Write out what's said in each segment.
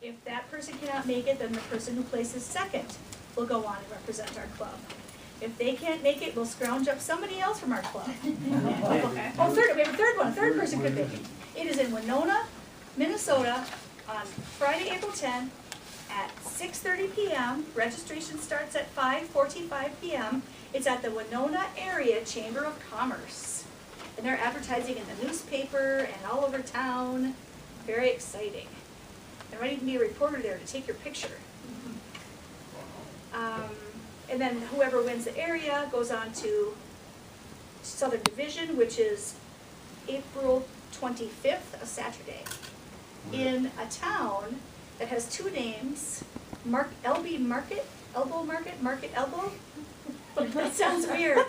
If that person cannot make it, then the person who places second will go on and represent our club. If they can't make it, we'll scrounge up somebody else from our club. Oh, third, we have a third one, a third person could make it. It is in Winona, Minnesota, on Friday, April 10th at 6:30 p.m. Registration starts at 5:45 p.m. It's at the Winona Area Chamber of Commerce. And they're advertising in the newspaper and all over town. Very exciting. There might even be a reporter there to take your picture. And then whoever wins the area goes on to Southern Division, which is April 25th, a Saturday, in a town that has two names, LB Market, Elbow Market, Market Elbow. That sounds weird.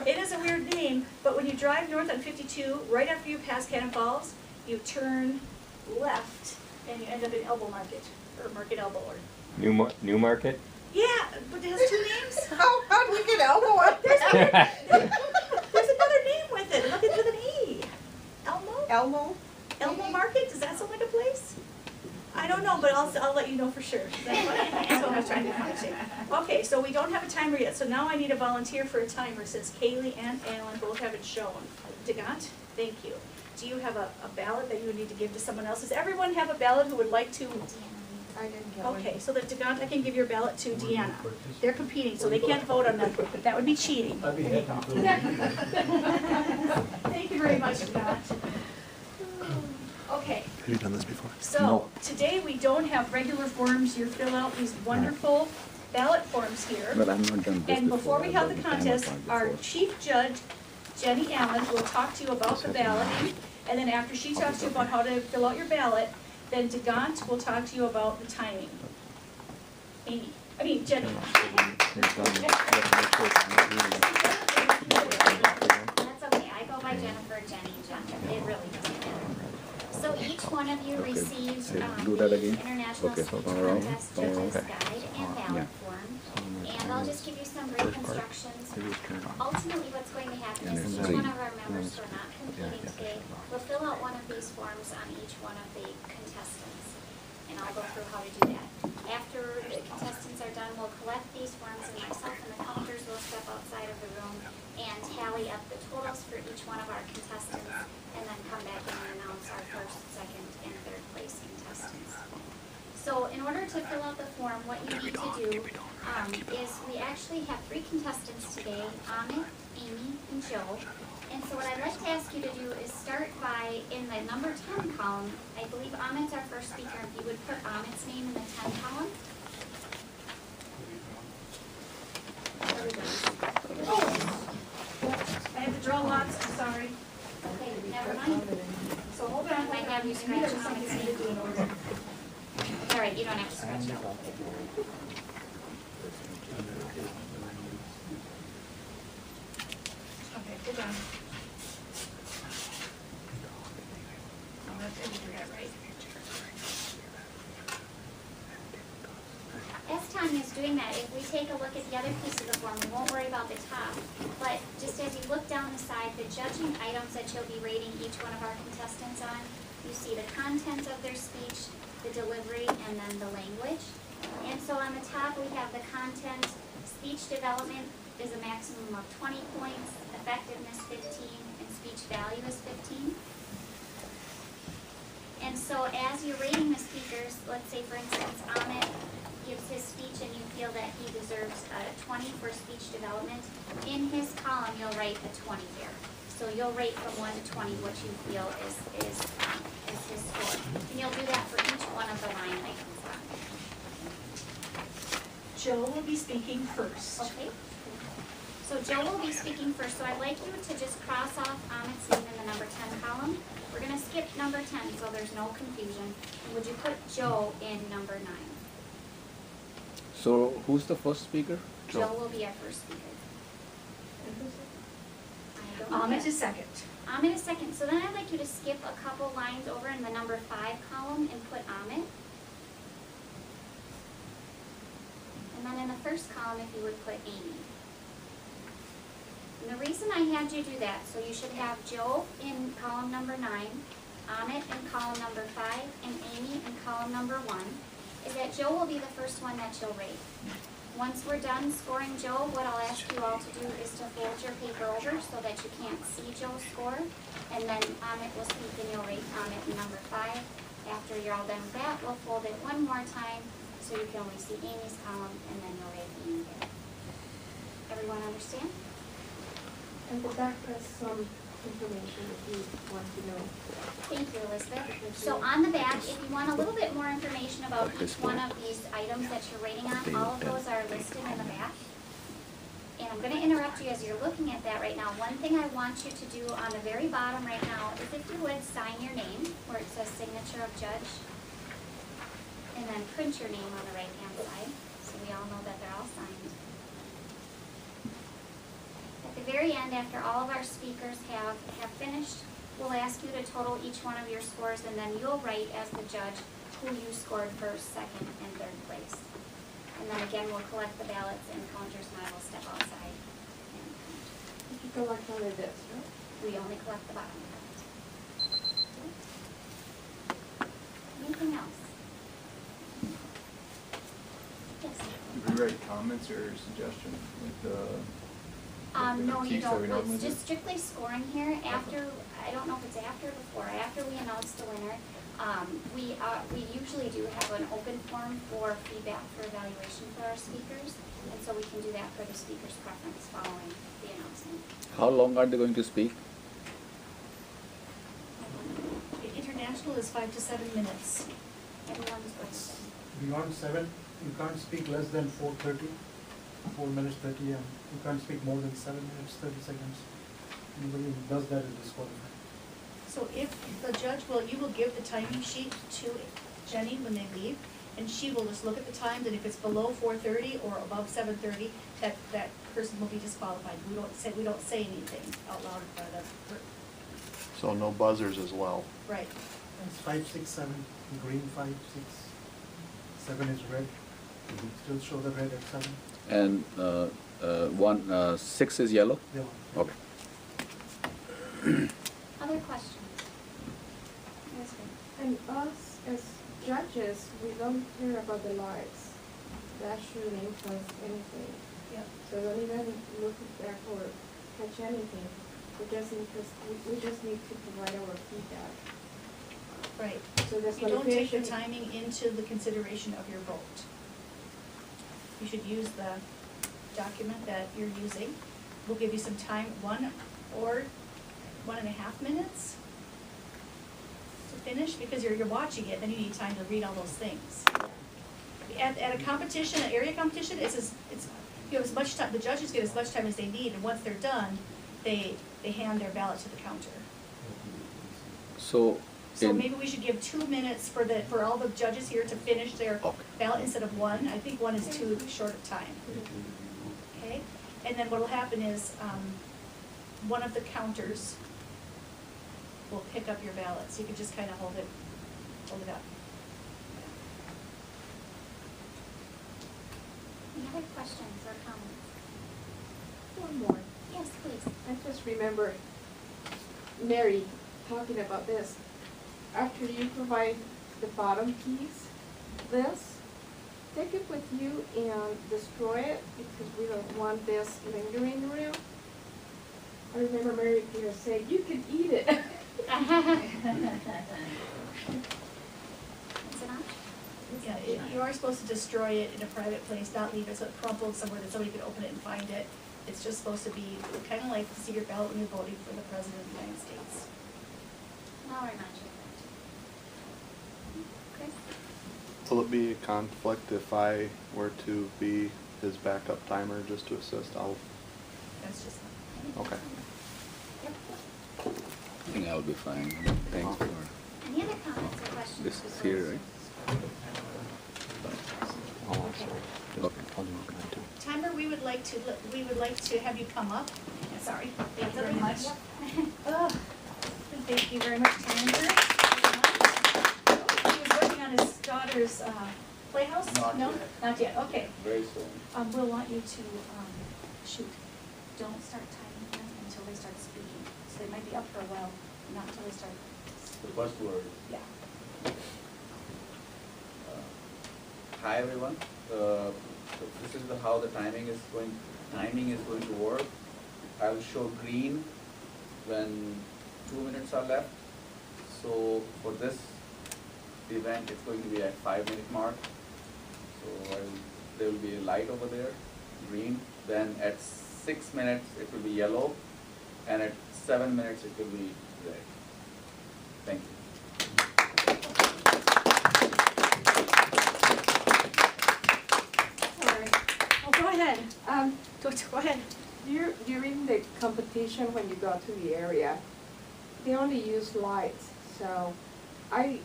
It is a weird name, but when you drive north on 52, right after you pass Cannon Falls, you turn left and you end up in Elbow Market, or Market Elbow. Or New Market? Yeah, but it has two names. How do we get elbow up there? There's another name with it. Look, it's with an E. Elmo? Elmo? Elmo Market? Does that sound like a place? I don't know, but I'll let you know for sure. That's what I was trying to find. Okay, so we don't have a timer yet, so now I need a volunteer for a timer since Kaylee and Alan both have it shown. Degant, thank you. Do you have a ballot that you would need to give to someone else? Does everyone have a ballot who would like to? I didn't get one. Okay, so that Degant, I can give your ballot to Deanna. They're competing, so they can't vote on that. That would be cheating. I'd be happy to. Thank you very much, Degant. Okay. Have you done this before? So, today we don't have regular forms. You fill out these wonderful ballot forms here. But I'm not done this And before we have I've the done contest, time our before. chief judge, Jenny Allen, will talk to you about the balloting. And then after she talks to you about how to fill out your ballot, then Degant will talk to you about the timing. Jenny. That's okay, I go by Jennifer, Jenny, John, it really doesn't matter. So each one of you received do that the again. International Okay, Speech so all right. Contest All right. Judges Okay. Guide and Ballot Form. And I'll just give you some brief instructions. Ultimately, what's going to happen And is it's each three. one of our members who are not competing Yeah. today will fill out one of these forms on each one of the contestants. And I'll go through how to do that. After the contestants are done, we'll collect these forms and myself and the counters will step outside of the room and tally up the totals for each one of our contestants and then come back in and announce our first, second, and third place contestants. So in order to fill out the form, what you need to do is we actually have three contestants today, Amit, Amy, and Joe. And so what I'd like to ask you to do is start by, in the number 10 column, I believe Amit's our first speaker, if you would put Amit's name in the 10 column. I have to draw lots, I'm sorry. Okay, never mind. So hold on. I might have you scratch Amit's name. All right, you don't have to scratch it out. Okay, good done. Oh, that's it, you got it right. As Tanya's doing that, if we take a look at the other piece of the form, we won't worry about the top, but just as you look down the side, the judging items that you'll be rating each one of our contestants on, you see the content of their speech, the delivery, and then the language. And so on the top, we have the content. Speech development is a maximum of 20 points, effectiveness 15, and speech value is 15. And so as you're rating the speakers, let's say for instance, Amit gives his speech and you feel that he deserves a 20 for speech development, in his column you'll write a 20 here. So you'll rate from 1 to 20 what you feel is his score. And you'll do that for each one of the line items on there. Joe will be speaking first. Okay? So Joe will be speaking first, so I'd like you to just cross off Amit's name in the number 10 column. We're gonna skip number 10 so there's no confusion. And would you put Joe in number 9? So who's the first speaker? Joe will be our first speaker. I don't know Amit yet. is second. Amit is second, so then I'd like you to skip a couple lines over in the number 5 column and put Amit. And then in the first column, if you would put Amy. And the reason I had you do that, so you should have Joe in column number 9, Amit in column number 5, and Amy in column number 1. is that Joe will be the first one that you'll rate. Once we're done scoring Joe, what I'll ask you all to do is to fold your paper over so that you can't see Joe's score. And then Amit will speak and you'll rate Amit in number 5. After you're all done with that, we'll fold it one more time so you can only see Amy's column and then you'll rate Amy again. Everyone understand? And the back has some information if you want to know. Thank you, Elizabeth. So on the back, if you want a little bit more information about each one of these items that you're rating on, all of those are listed in the back. And I'm gonna interrupt you as you're looking at that right now. One thing I want you to do on the very bottom right now is if you would sign your name where it says signature of judge. And then print your name on the right-hand side, so we all know that they're all signed. At the very end, after all of our speakers have finished, we'll ask you to total each one of your scores, and then you'll write as the judge who you scored first, second, and third place. And then again, we'll collect the ballots, and counters and I will step outside and count. You collect only this, right? We only collect the bottom ballot. Anything else? Yes. Do we write comments or suggestions with the? No, you critiques that we don't. normally It's do? just strictly scoring here. After, I don't know if it's after or before, after we announce the winner, we usually do have an open forum for feedback for evaluation for our speakers. And so we can do that for the speaker's preference following the announcement. How long are they going to speak? International is 5 to 7 minutes. Everyone's voice. Beyond 7, you can't speak less than 4:30, 4 minutes 30, and you can't speak more than 7 minutes 30 seconds. Anybody who does that is disqualified. So if the judge you will give the timing sheet to Jenny when they leave, and she will just look at the times, and if it's below 4:30 or above 7:30, that person will be disqualified. We don't say anything out loud in front of her. So no buzzers as well. Right. It's 5, 6, 7, green 5, 6, 7 is red. Still show the red at 7. And 6 is yellow? Yellow. Okay. Other questions? Yes, ma'am. And us as judges, we don't care about the lights. That shouldn't influence anything. Yep. So don't even look back or catch anything. We just need to provide our feedback. Right. So that's You don't take the qualification. timing into the consideration of your vote. You should use the document that you're using. We'll give you some time, 1 or 1.5 minutes to finish, because you're watching it, then you need time to read all those things. At a competition, an area competition, it's you have as much time, the judges get as much time as they need, and once they're done, they hand their ballot to the counter. So, So maybe we should give 2 minutes for all the judges here to finish their Okay. ballot instead of 1. I think 1 is too short of time. Okay? And then what'll happen is, one of the counters will pick up your ballot, so you can just kind of hold it up. Any other questions or comments? One more. Yes, please. I just remember Mary talking about this. After you provide the bottom piece, take it with you and destroy it, because we don't want this lingering around. I remember Mary Peter saying, you could eat it. Is it on? Yeah, you are supposed to destroy it in a private place, not leave it so it crumpled somewhere that somebody could open it and find it. It's just supposed to be kind of like the secret ballot when you're voting for the President of the United States. I'll remind you of that. Chris? Will it be a conflict if I were to be his backup timer just to assist? That's just, Okay. I think I'll be fine. Thanks for Any other comments or questions? this is before here, we- right? Okay. Timer, we would like to have you come up. Sorry, thank you very much. Oh, thank you very much, Timer. He was working on his daughter's playhouse? Not No, yet. not yet, okay. Very soon. We'll want you to, shoot, don't start timing them until they start speaking. So they might be up for a while, not until they start, The first word. yeah. hi everyone. So this is how the timing is going to work. I'll show green when 2 minutes are left. So for this event, it's going to be at 5-minute mark. So there will be a light over there, green. Then at 6 minutes, it will be yellow, and at 7 minutes, it will be red. Thank you. Sorry. Oh, go ahead. Go ahead. During the competition, when you go to the area, they only use lights. So I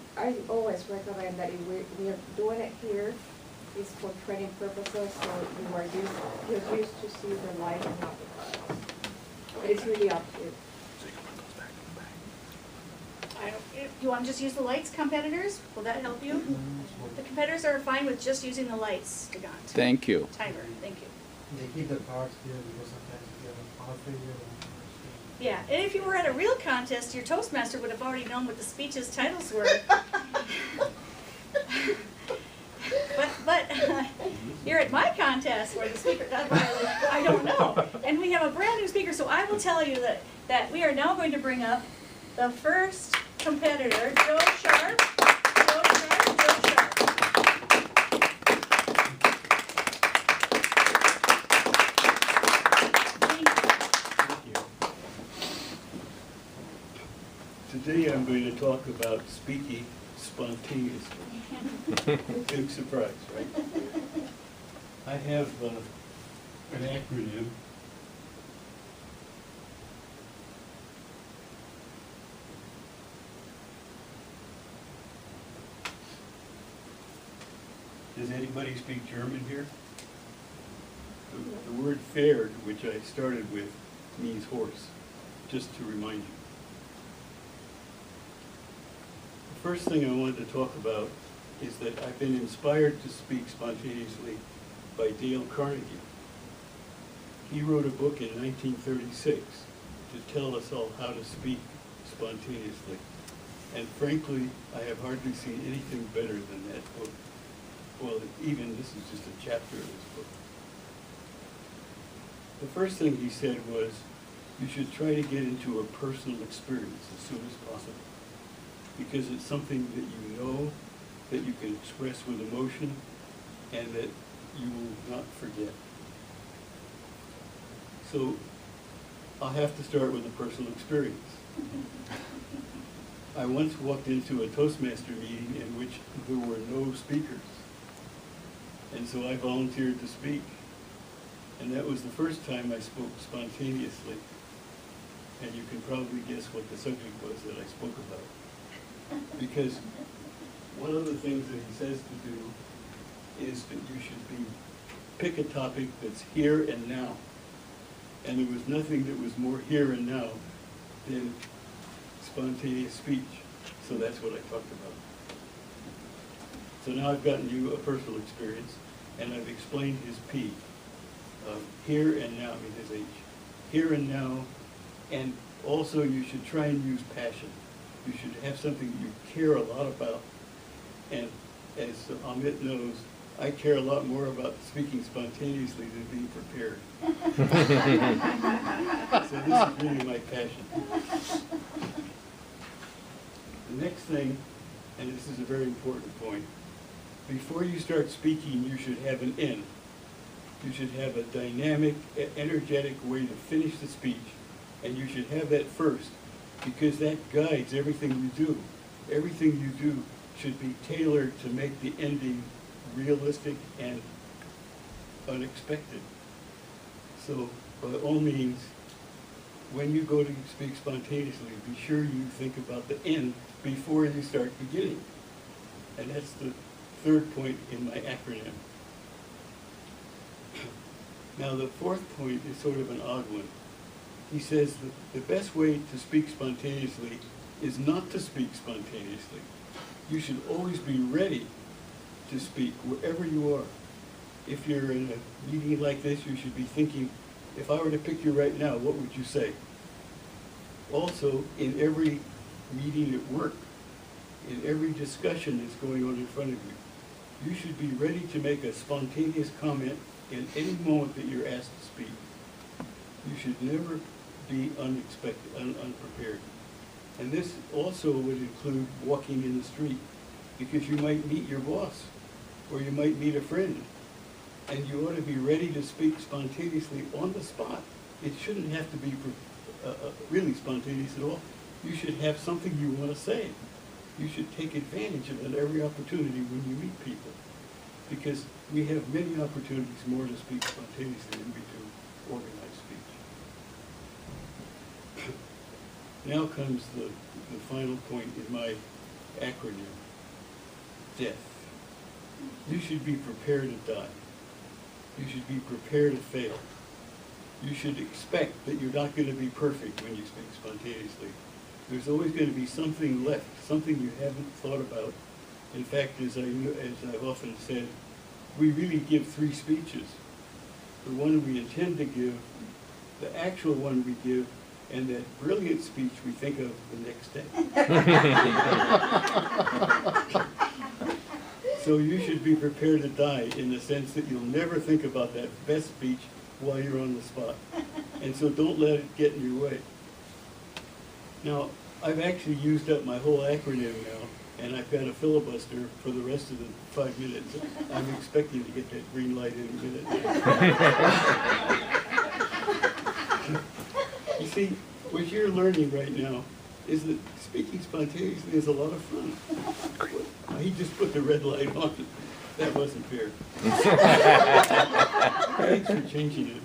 always recommend that if we are doing it here, it's for training purposes, so you're used to see the light and not the clouds. But it's really up to you. You want to just use the lights, competitors? Will that help you? The competitors are fine with just using the lights, Digant. Thank you. Timer, thank you. They keep the cards there because sometimes if you have a power failure or Yeah, and if you were at a real contest, your Toastmaster would have already known what the speech's titles were. But you're at my contest where the speaker, I don't know. And we have a brand new speaker, so I will tell you that we are now going to bring up the first competitor, Joe Sharp. Joe Sharp, Joe Sharp. Today I'm going to talk about speaking spontaneously. Big surprise, right? I have an acronym. Does anybody speak German here? The word Pferd, which I started with, means horse, just to remind you. The first thing I wanted to talk about is that I've been inspired to speak spontaneously by Dale Carnegie. He wrote a book in 1936 to tell us all how to speak spontaneously. And frankly, I have hardly seen anything better than that book. Well, even this is just a chapter of this book. The first thing he said was, you should try to get into a personal experience as soon as possible, because it's something that you know, that you can express with emotion, and that you will not forget. So I'll have to start with a personal experience. I once walked into a Toastmaster meeting in which there were no speakers. And so I volunteered to speak. And that was the first time I spoke spontaneously. And you can probably guess what the subject was that I spoke about. Because one of the things that he says to do is that you should pick a topic that's here and now. And there was nothing that was more here and now than spontaneous speech. So that's what I talked about. So now I've gotten you a personal experience, and I've explained his P. Here and now, I mean his H. Here and now, and also you should try and use passion. You should have something you care a lot about. And as Amit knows, I care a lot more about speaking spontaneously than being prepared. So this is really my passion. The next thing, and this is a very important point, before you start speaking, you should have an end. You should have a dynamic, energetic way to finish the speech, and you should have that first, because that guides everything you do. Everything you do should be tailored to make the ending realistic and unexpected. So, by all means, when you go to speak spontaneously, be sure you think about the end before you start beginning. And that's the third point in my acronym. Now the fourth point is sort of an odd one. He says that the best way to speak spontaneously is not to speak spontaneously. You should always be ready to speak wherever you are. If you're in a meeting like this, you should be thinking, if I were to pick you right now, what would you say? Also, in every meeting at work, in every discussion that's going on in front of you, You should be ready to make a spontaneous comment in any moment that you're asked to speak. You should never be unprepared. And this also would include walking in the street, because you might meet your boss, or you might meet a friend, and you ought to be ready to speak spontaneously on the spot. It shouldn't have to be really spontaneous at all. You should have something you want to say. You should take advantage of it every opportunity when you meet people, because we have many opportunities more to speak spontaneously than we do organized speech. Now comes the final point in my acronym, death. You should be prepared to die. You should be prepared to fail. You should expect that you're not going to be perfect when you speak spontaneously. There's always going to be something left, something you haven't thought about. In fact, as I've often said, we really give 3 speeches. The one we intend to give, the actual one we give, and that brilliant speech we think of the next day. So you should be prepared to die in the sense that you'll never think about that best speech while you're on the spot. And so don't let it get in your way. Now, I've actually used up my whole acronym now, and I've got a filibuster for the rest of the 5 minutes. I'm expecting to get that green light in a minute. You see, what you're learning right now is that speaking spontaneously is a lot of fun. He just put the red light on. That wasn't fair. Thanks for changing it.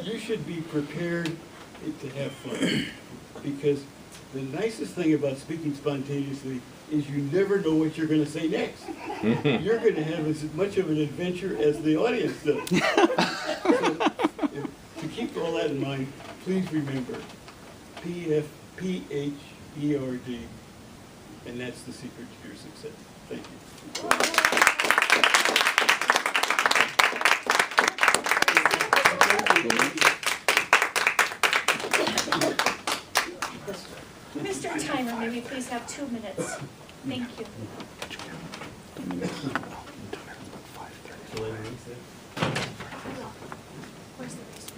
You should be prepared to have fun, because the nicest thing about speaking spontaneously is you never know what you're going to say next. You're going to have as much of an adventure as the audience does. So, to keep all that in mind, please remember PHERD, and that's the secret to your success. Thank you. Mr. Timer, may we please have 2 minutes? Thank you. Where's the race?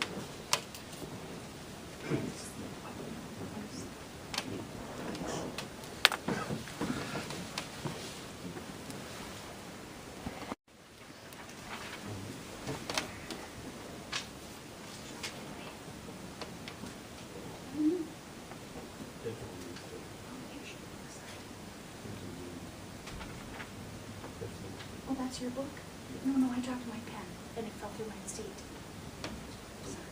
Oh, that's your book? No, I dropped my pen and it fell through my seat. Sorry.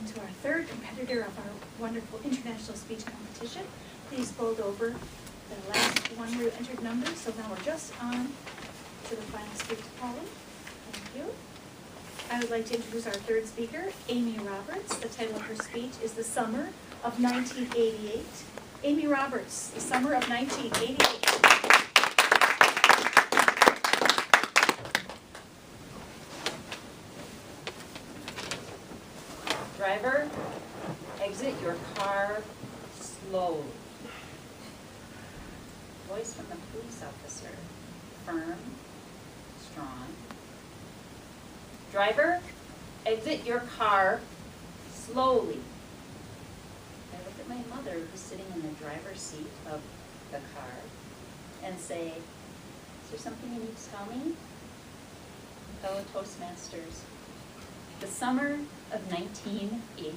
To our third competitor of our wonderful international speech competition. Please fold over the last one where you entered numbers. So now we're just on to the final speech column. Thank you. I would like to introduce our third speaker, Amy Roberts. The title of her speech is The Summer of 1988. Amy Roberts, The Summer of 1988. Driver, exit your car slowly. Voice from the police officer, firm, strong. Driver, exit your car slowly. I look at my mother who's sitting in the driver's seat of the car and say, is there something you need to tell me? Fellow Toastmasters, the summer of 1988.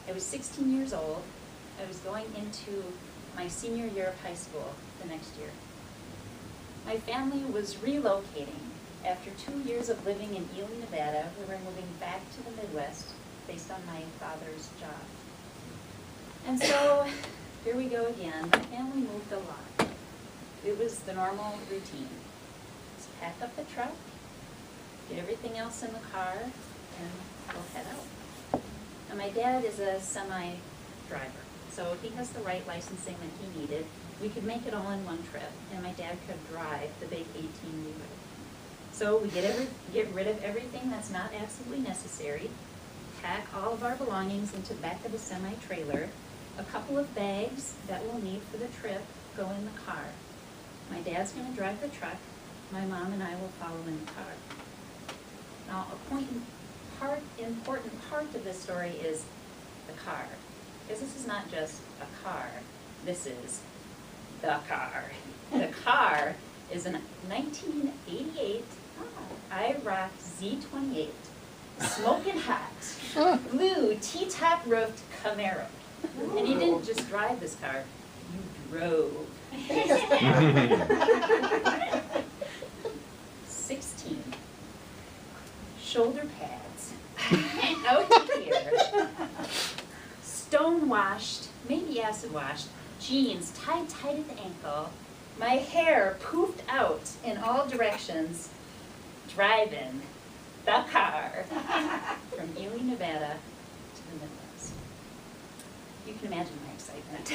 I was 16 years old. I was going into my senior year of high school the next year. My family was relocating. After 2 years of living in Ely, Nevada, we were moving back to the Midwest based on my father's job. And so, here we go again. My family moved a lot. It was the normal routine. Just pack up the truck, get everything else in the car, and we'll head out. And my dad is a semi-driver, so he has the right licensing that he needed. We could make it all in one trip, and my dad could drive the big 18-wheeler. So we get rid of everything that's not absolutely necessary, pack all of our belongings into the back of the semi-trailer, a couple of bags that we'll need for the trip go in the car. My dad's going to drive the truck, my mom and I will follow in the car. Now, important part of this story is the car, because this is not just a car, this is the car. The car is a 1988 IROC Z28, smoking hot, blue T-top roofed Camaro. And you didn't just drive this car, you drove. 16. Shoulder pads. Out here. Stone washed, maybe acid washed, jeans tied tight at the ankle. My hair poofed out in all directions, driving the car from Ely, Nevada to the Midwest. You can imagine my excitement.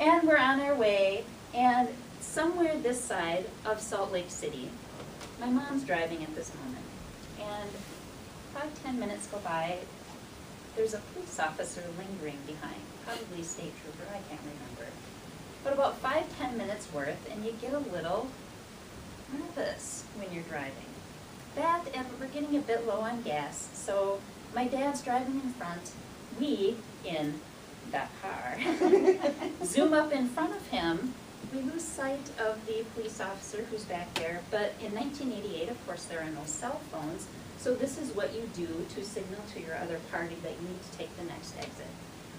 And we're on our way, and somewhere this side of Salt Lake City, my mom's driving at this moment, and 5-10 minutes go by, there's a police officer lingering behind, probably a state trooper, I can't remember. But about 5-10 minutes worth, and you get a little nervous when you're driving. That, and we're getting a bit low on gas, so my dad's driving in front, we in the car. Zoom up in front of him, we lose sight of the police officer who's back there, but in 1988, of course, there are no cell phones, so this is what you do to signal to your other party that you need to take the next exit.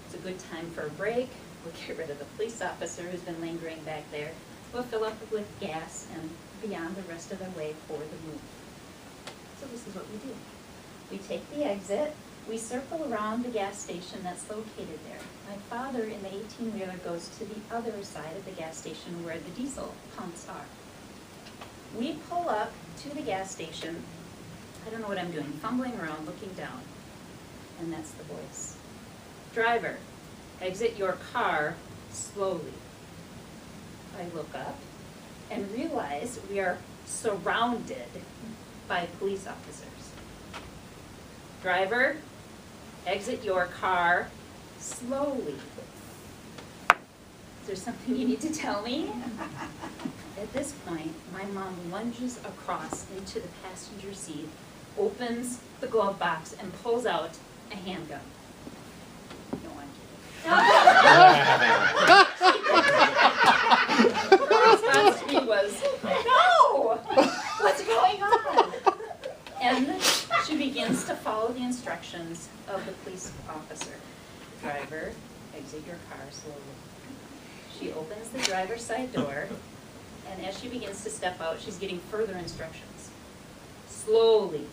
It's a good time for a break. We'll get rid of the police officer who's been lingering back there. We'll fill up with gas and be on the rest of the way for the move. So this is what we do. We take the exit, we circle around the gas station that's located there. My father in the 18-wheeler goes to the other side of the gas station where the diesel pumps are. We pull up to the gas station. I don't know what I'm doing, fumbling around, looking down. And that's the voice. Driver, exit your car slowly. I look up and realize we are surrounded by police officers. Driver, exit your car slowly. Is there something you need to tell me? At this point, my mom lunges across into the passenger seat, opens the glove box, and pulls out a handgun. No, I'm kidding. Her response to me was, no! What's going on? And she begins to follow the instructions of the police officer. Driver, exit your car slowly. She opens the driver's side door, and as she begins to step out, she's getting further instructions. Slowly,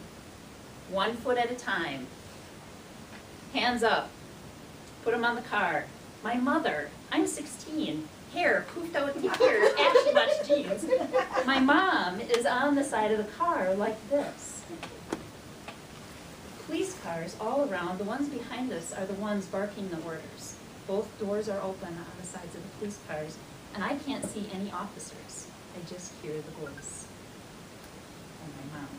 1 foot at a time. Hands up. Put them on the car. My mother, I'm 16, hair poofed out to here, Ashley watched jeans. My mom is on the side of the car like this. Police cars all around, the ones behind us are the ones barking the orders. Both doors are open on the sides of the police cars, and I can't see any officers. I just hear the voice of my mom.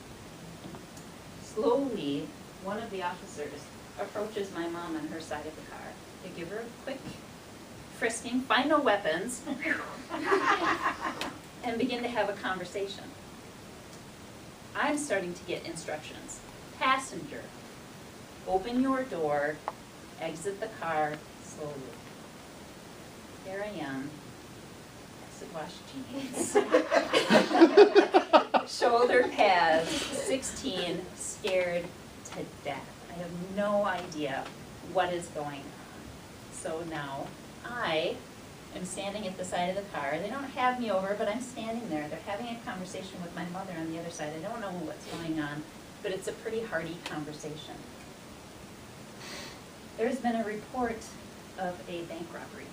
Slowly, one of the officers approaches my mom on her side of the car. They give her a quick frisking, find no weapons, and begin to have a conversation. I'm starting to get instructions. Passenger, open your door, exit the car slowly. There I am, acid wash jeans, shoulder pads, 16, scared to death. I have no idea what is going on. So now I am standing at the side of the car. They don't have me over, but I'm standing there. They're having a conversation with my mother on the other side. I don't know what's going on, but it's a pretty hearty conversation. There's been a report of a bank robbery.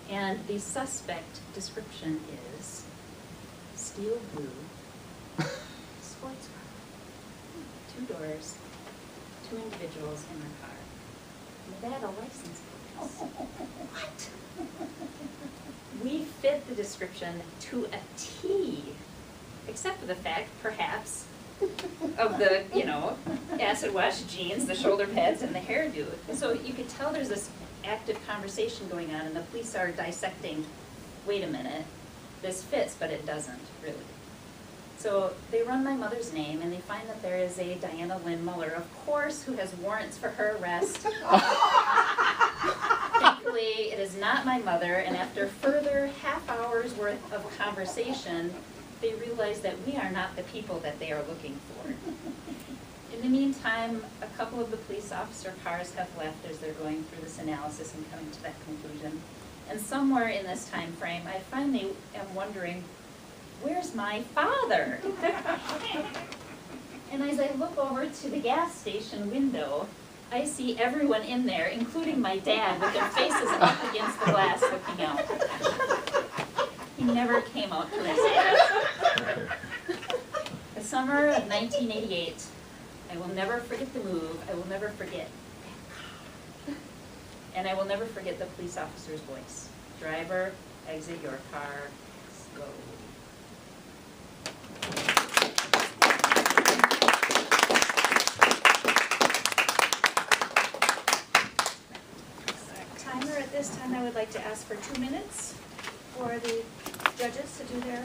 And the suspect description is steel blue sports car. 2 doors, 2 individuals in the car. Nevada license plates. What? We fit the description to a T, except for the fact, perhaps, of the, acid wash jeans, the shoulder pads, and the hairdo. So you could tell there's this active conversation going on, and the police are dissecting, wait a minute, this fits, but it doesn't, really. So they run my mother's name, and they find that there is a Diana Lynn Muller, of course, who has warrants for her arrest. Thankfully, it is not my mother, and after further half hour's worth of conversation, they realize that we are not the people that they are looking for. In the meantime, a couple of the police officer cars have left as they're going through this analysis and coming to that conclusion. And somewhere in this time frame, I finally am wondering, where's my father? And as I look over to the gas station window, I see everyone in there, including my dad, with their faces up against the glass looking out. He never came out to rescue. The summer of 1988, I will never forget the move, I will never forget that car. And I will never forget the police officer's voice. Driver, exit your car slowly. Timer at this time, I would like to ask for 2 minutes for the judges to do their,